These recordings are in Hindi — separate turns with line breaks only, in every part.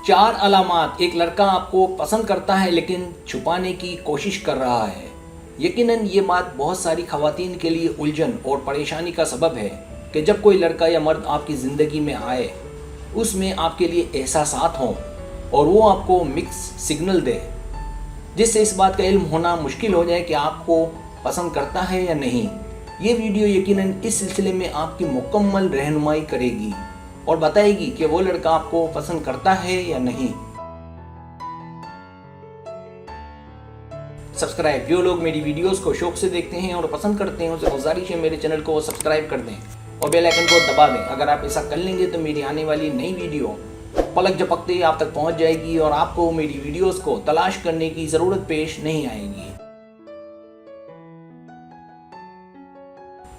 4 अलामात एक लड़का आपको पसंद करता है लेकिन छुपाने की कोशिश कर रहा है। यकीनन ये बात बहुत सारी खवातीन के लिए उलझन और परेशानी का सबब है कि जब कोई लड़का या मर्द आपकी ज़िंदगी में आए, उसमें आपके लिए एहसासात हों और वो आपको मिक्स सिग्नल दे, जिससे इस बात का इल्म होना मुश्किल हो जाए कि आपको पसंद करता है या नहीं। ये वीडियो यकीनन इस सिलसिले में आपकी मुकम्मल रहनुमाई करेगी और बताएगी कि वो लड़का आपको पसंद करता है या नहीं। सब्सक्राइब, जो लोग मेरी वीडियोस को शौक से देखते हैं और पसंद करते हैं उनसे गुजारिश है मेरे चैनल को सब्सक्राइब कर दें और बेल आइकन को दबा दें। अगर आप ऐसा कर लेंगे तो मेरी आने वाली नई वीडियो पलक झपकते ही आप तक पहुंच जाएगी और आपको मेरी वीडियोस को तलाश करने की ज़रूरत पेश नहीं आएगी।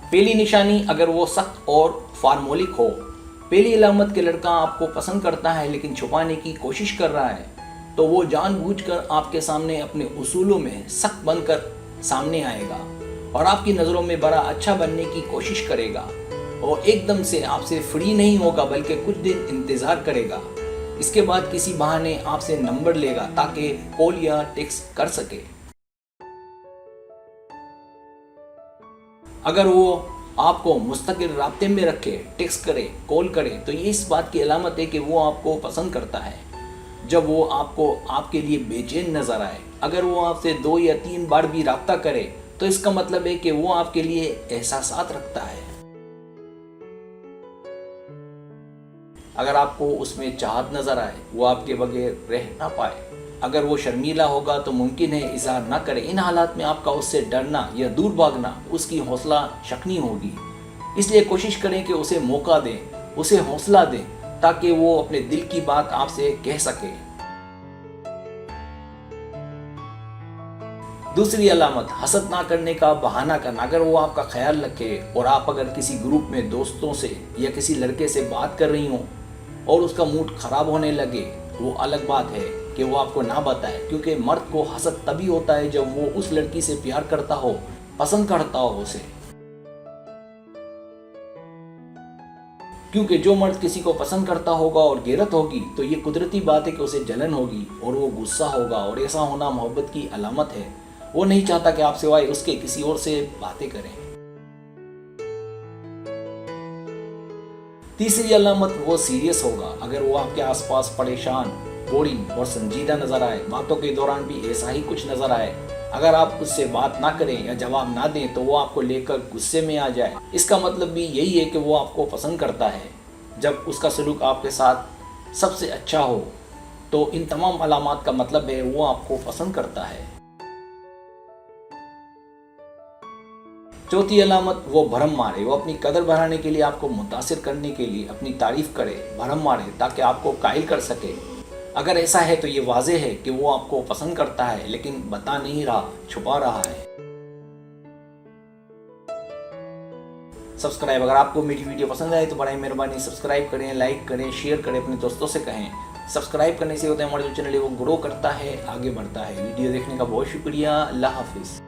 पहली निशानी, अगर वो सख्त और फार्मोलिक हो। पहली अलामत के लड़का आपको पसंद करता है लेकिन छुपाने की कोशिश कर रहा है, तो वो जानबूझकर आपके सामने अपने उसूलों में सख्त बनकर सामने आएगा और आपकी नज़रों में बड़ा अच्छा बनने की कोशिश करेगा और एकदम से आपसे फ्री नहीं होगा बल्कि कुछ दिन इंतज़ार करेगा। इसके बाद किसी बहाने आपसे नंबर लेगा ताकि कॉल या टेक्स्ट कर सके। अगर वो आपको मुस्तकिल राब्ते में रखे, टेक्स्ट करे, कॉल करे, तो ये इस बात की अलामत है कि वो आपको पसंद करता है। जब वो आपको आपके लिए बेचैन नज़र आए, अगर वो आपसे 2 या 3 बार भी राब्ता करे, तो इसका मतलब है कि वो आपके लिए एहसासात रखता है। अगर आपको उसमें चाहत नज़र आए, वो आपके बगैर रह ना पाए, अगर वो शर्मीला होगा तो मुमकिन है इजहार ना करे। इन हालात में आपका उससे डरना या दूर भागना उसकी हौसला शकनी होगी। इसलिए कोशिश करें कि उसे मौका दें, उसे हौसला दें ताकि वो अपने दिल की बात आपसे कह सके। दूसरी अलामत, हसद ना करने का बहाना करना। अगर वो आपका ख्याल रखे और आप अगर किसी ग्रुप में दोस्तों से या किसी लड़के से बात कर रही हो और उसका मूड ख़राब होने लगे, वो अलग बात है कि वो आपको ना बताए, क्योंकि मर्द को हसद तभी होता है जब वो उस लड़की से प्यार करता हो, पसंद करता हो उसे। क्योंकि जो मर्द किसी को पसंद करता होगा और गैरत होगी तो ये कुदरती बात है कि उसे जलन होगी और वो गुस्सा होगा, और ऐसा होना मोहब्बत की अलामत है। वो नहीं चाहता कि आप सिवाय उसके किसी और से बातें करें। तीसरी अलामत, वो सीरियस होगा। अगर वो आपके आसपास परेशान, बोरिंग और संजीदा नजर आए, बातों के दौरान भी ऐसा ही कुछ नजर आए, अगर आप उससे बात ना करें या जवाब ना दें तो वो आपको लेकर गुस्से में आ जाए, इसका मतलब भी यही है कि वो आपको पसंद करता है। जब उसका सलूक आपके साथ सबसे अच्छा हो तो इन तमाम अलामात का मतलब है वो आपको पसंद करता है। चौथी अलामत, वो भरम मारे। वो अपनी कदर बढ़ाने के लिए, आपको मुतासिर करने के लिए अपनी तारीफ करे, भरम मारे ताकि आपको कायल कर सके। अगर ऐसा है तो ये वाज़ेह है कि वो आपको पसंद करता है लेकिन बता नहीं रहा, छुपा रहा है। सब्सक्राइब, अगर आपको मेरी वीडियो पसंद आए तो बड़ी मेहरबानी सब्सक्राइब करें, लाइक करें, शेयर करें, अपने दोस्तों से कहें। सब्सक्राइब करने से होता है हमारा जो चैनल है वो ग्रो करता है, आगे बढ़ता है। वीडियो देखने का बहुत शुक्रिया। अल्लाह हाफिज़।